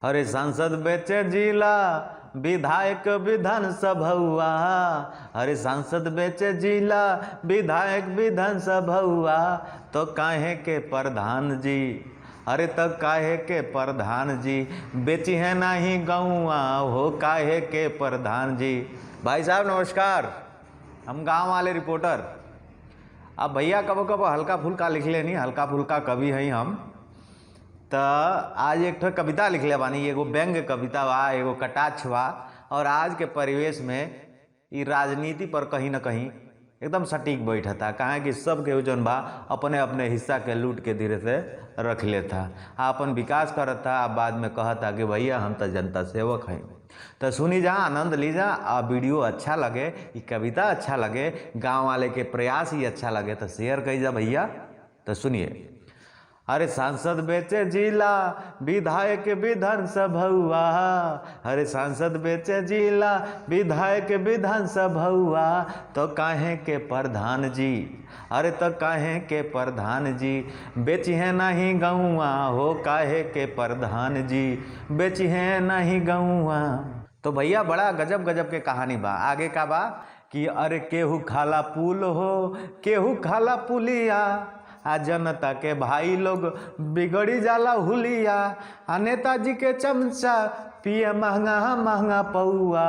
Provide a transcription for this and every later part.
अरे सांसद बेचे जिला विधायक विधानसभा। अरे सांसद बेचे जिला विधायक विधानसभा। तो काहे के प्रधान जी, अरे तो काहे के प्रधान जी बेची है नहीं गौआ हो, काहे के प्रधान जी। भाई साहब नमस्कार, हम गांव वाले रिपोर्टर। अब भैया कबो कबो हल्का फुल्का लिख लेनी, हल्का फुल्का कवि हैं हम। तो आज एक ठो कविता लिख ले बानी, एगो व्यंग्य कविता बा, एगो कटाक्ष बा। और आज के परिवेश में ये राजनीति पर कहीं ना कहीं एकदम सटीक बैठता। कहाँ कि सब के जौन बा अपने अपने हिस्सा के लूट के धीरे से रख लेता, अपन विकास करता। अब बाद में कहता कि भैया हम तो जनता सेवक हैं। तो सुनी जा, आनंद लीजा। आ वीडियो अच्छा लगे, ये कविता अच्छा लगे, गांव वाले के प्रयास ही अच्छा लगे तो शेयर कही जा भैया। तो सुनिए। अरे सांसद बेचे जिला विधायक विधानसभा। अरे सांसद बेचे जिला विधायक विधानसभा। तो काहे के प्रधान जी, अरे तो काहे के प्रधान जी बेची है नहीं गौआ हो, काहे के प्रधान जी बेची है नहीं गौआ। तो भैया बड़ा गजब गजब के कहानी बा। आगे का बा कि अरे केहू खाला पुल हो, केहू खाला पुलिया। आ जनता के भाई लोग बिगड़ी जाला हुलिया। आ नेताजी के चमचा पिए महंगा महंगा पौआ।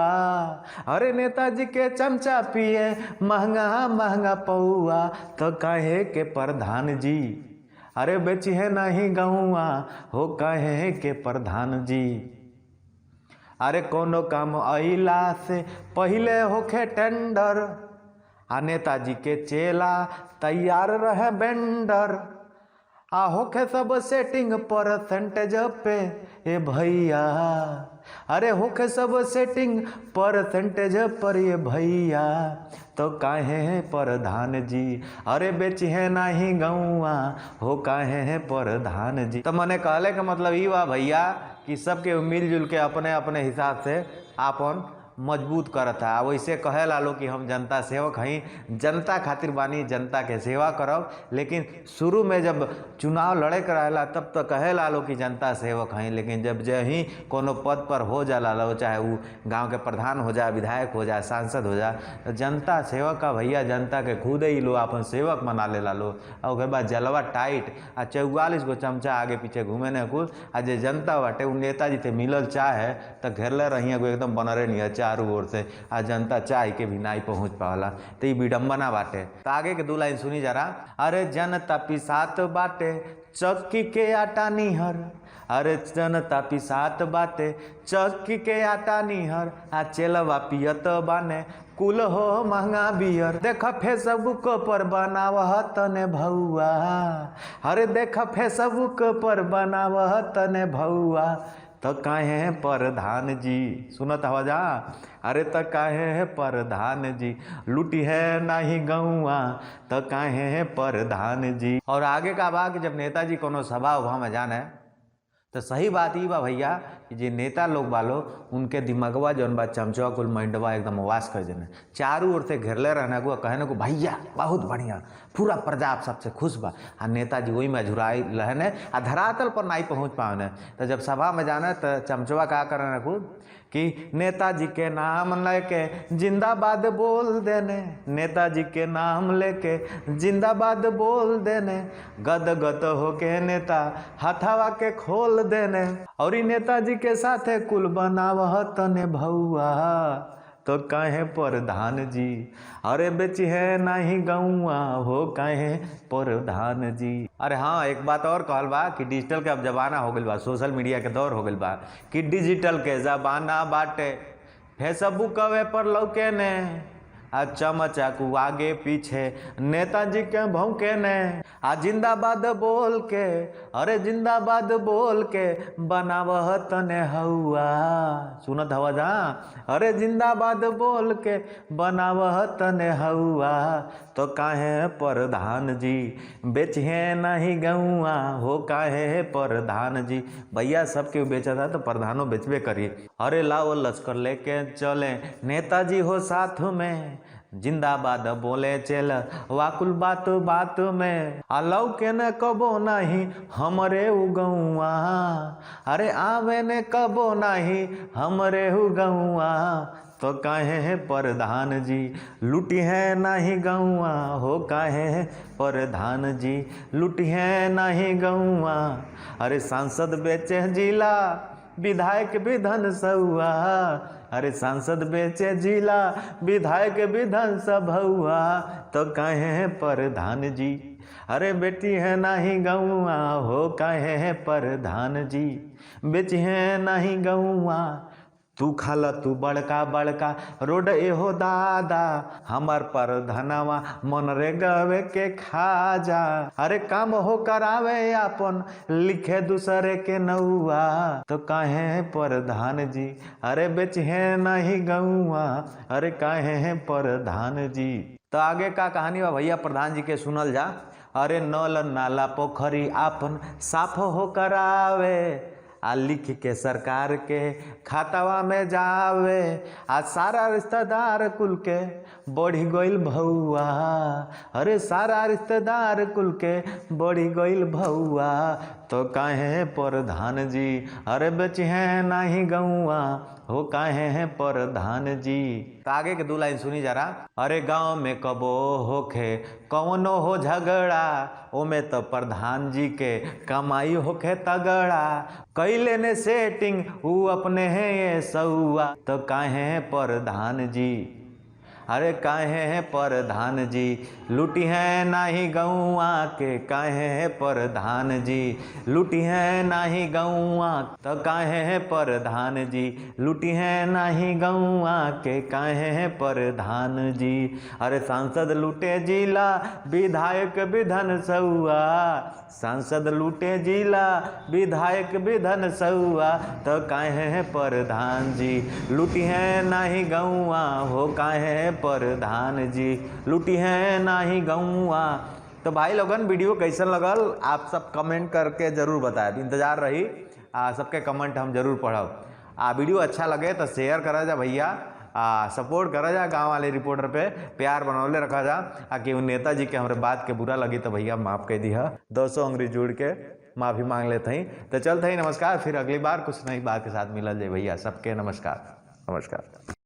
अरे नेताजी के चमचा पिए महंगा महंगा पौआ। तो काहे के प्रधान जी, अरे बेची है नहीं गौआ हो, काहे के प्रधान जी। अरे कोनो काम अइला से पहले होखे टेंडर। आ नेताजी के चेला तैयार रहे बेंडर। आ होखे सब सेटिंग परसेंटेज पे ए भैया। अरे होखे सब सेटिंग परसेंटेज पर ये भैया। तो काहे प्रधान जी, अरे बेची है नहीं गौआ हो, काहे प्रधान जी। तो मैंने कहले के मतलब ये बा भैया कि सबके मिलजुल के अपने अपने हिसाब से आपन मजबूत करता। वैसे कहे लालो कि हम जनता सेवक हैं, जनता खातिर बानी, जनता के सेवा करब। लेकिन शुरू में जब चुनाव लड़े के रहेला तब तो कहे लालो कि जनता सेवक हैं। लेकिन जब ही कोनो पद पर हो जाला लो, चाहे वो गांव के प्रधान हो जाए, विधायक हो जाए, सांसद हो जाए, तो जनता सेवक का भैया जनता के खुद ही लो अपन सेवक मना ले ला लो। और उसके बाद जलवा टाइट आ 44 गो चमचा आगे पीछे घूमे ने कुल। आ जे जनता बाटे उ नेताजी से मिलल चाहे तो घेरले रही एकदम बनरे नहीं है चारों ओर से। आ जनता चाह के भी नहीं पहुंच पाला। तो ये विडम्बना बाटे। तो आगे के 2 लाइन सुनी जरा। अरे जनता पिसात बाटे चक्की के आटा निहर। अरे जनता पिसात बाटे चक्की के आटा निहर। आ चेलवा पियत बाने कुल हो महंगा बियर। देख फेसबुक पर बनावह तने भौआ। अरे देख फेसबुक पर बनावह तने भौआ। तो काहे प्रधान जी, सुनत हवा जा। अरे तो काहे प्रधान जी लूटी है नहीं गौआ। तो काहे प्रधान जी। और आगे का बा कि जब नेताजी कोनो सभा उभा में जाने तो सही बात ही बा भैया कि जे नेता लोग बालो उनके दिमागवा जौन बा चमचवा कुल माइंडवा एकदम वास कर देने, चारों ओर से घेरले रहने को, कहने को भैया बहुत बढ़िया, पूरा प्रजा आप सबसे खुश बा। आ नेताजी वही में झुराई रहने, आ धरातल पर नहीं पहुँच पाने। तो जब सभा में जाने तो चमचवा क्या करने को कि नेताजी के नाम लेके जिंदाबाद बोल देने। नेताजी के नाम लेके जिंदाबाद बोल देने। गद गद होके नेता हथावा के खोल देने। और नेताजी के साथे कुल बनावह तने भौआ। तो काहे प्रधान जी, अरे बेची है नहीं गौआ हो, काहे प्रधान जी। अरे हाँ, एक बात और कहल बा कि डिजिटल के अब जमाना हो गइल बा, सोशल मीडिया के दौर हो गइल बा कि डिजिटल के जमाना बाटे। फेसबुक पर लौके ने आ चमचा को आगे पीछे नेताजी के भौंके ने। आ जिंदाबाद बोल के, अरे जिंदाबाद बोल के बनावह तने हौआ। सुनत हवा जा। अरे जिंदाबाद बोल के बनावह तने हौआ। तो काहे प्रधान जी बेचिए नहीं गौआ हो, काहे प्रधान जी। भैया सबके बेचा था तो प्रधानों बेचबे करिए। अरे लाओ लश्कर लेके चले नेताजी हो साथ में। जिंदाबाद बोले चल वाकुल बात बात में अलौ के न कबो नहीं हमरे उगौआ, अरे आवे ने कबो नहीं हमरे उगौआ, तो काहे है प्रधान जी लुटी है नहीं गौआ, हो काहे है प्रधान जी लुटी है नहीं गौआ। अरे सांसद बेचे जिला विधायक विधान सभा, अरे सांसद बेचे जिला विधायक विधान सभा, तो काहे है प्रधान जी अरे बेटी है नहीं गौआ, हो काहे है प्रधान जी बेची है नहीं गौआ। तू खाला तू बड़का बड़का रोड एहो दादा, हमार प्रधानवा मन रे गवे के खा जा, अरे काम हो करावे अपन लिखे दूसरे के नौआ, तो काहे प्रधान जी अरे बेच है नहीं गौआ, अरे काहे है प्रधान जी। तो आगे का कहानी बा भैया प्रधान जी के सुनल जा। अरे नल नाला पोखरी आपन साफ हो करावे, आ लिख के सरकार के खातावा में जावे, आ सारा रिश्तेदार कुल के बढ़ी गईल भौआ, अरे सारा रिश्तेदार कुल के बढ़ी गईल भौआ, तो काहे प्रधान जी अरे बेची है नहीं गौआ, हो काहे है प्रधान जी। तो आगे के 2 लाइन सुनी जरा। अरे गांव में कबो होखे कौनो हो झगड़ा, ओमे तो प्रधान जी के कमाई होखे तगड़ा, कैले ने सेटिंग ऊ अपने है ये सौआ, तो काहे है प्रधान जी अरे काहे है प्रधान जी लुटी है नाही गौआ के, काहे है प्रधान जी लुटी है नाही गौआ, तो काहे है प्रधान जी लुटी है नाही गौआ के, काहे है प्रधान जी। अरे सांसद लूटे जिला विधायक विधान सभा, सांसद लूटे जिला विधायक विधान सभा, तो काहे है प्रधान जी लुटी है नाही गौआ, हो काहे है प्रधान जी लुटी है नाही गौआ। तो भाई लोगन वीडियो कैसन लगल आप सब कमेंट करके जरूर बताएं, इंतजार रही सबके कमेंट हम जरूर पढ़ब। वीडियो अच्छा लगे तो शेयर करा जा भैया, सपोर्ट करा जा, गांव वाले रिपोर्टर पे प्यार बनौले रखा जा, कि नेता जी के हमारे बात के बुरा लगी तो भैया माफ़ कर दी है, 200 अंग्रेज जोड़ के माफ़ी मांग लेते हैं। तो चलते ही नमस्कार, फिर अगली बार कुछ नई बात के साथ मिलल जाए भैया, सबके नमस्कार।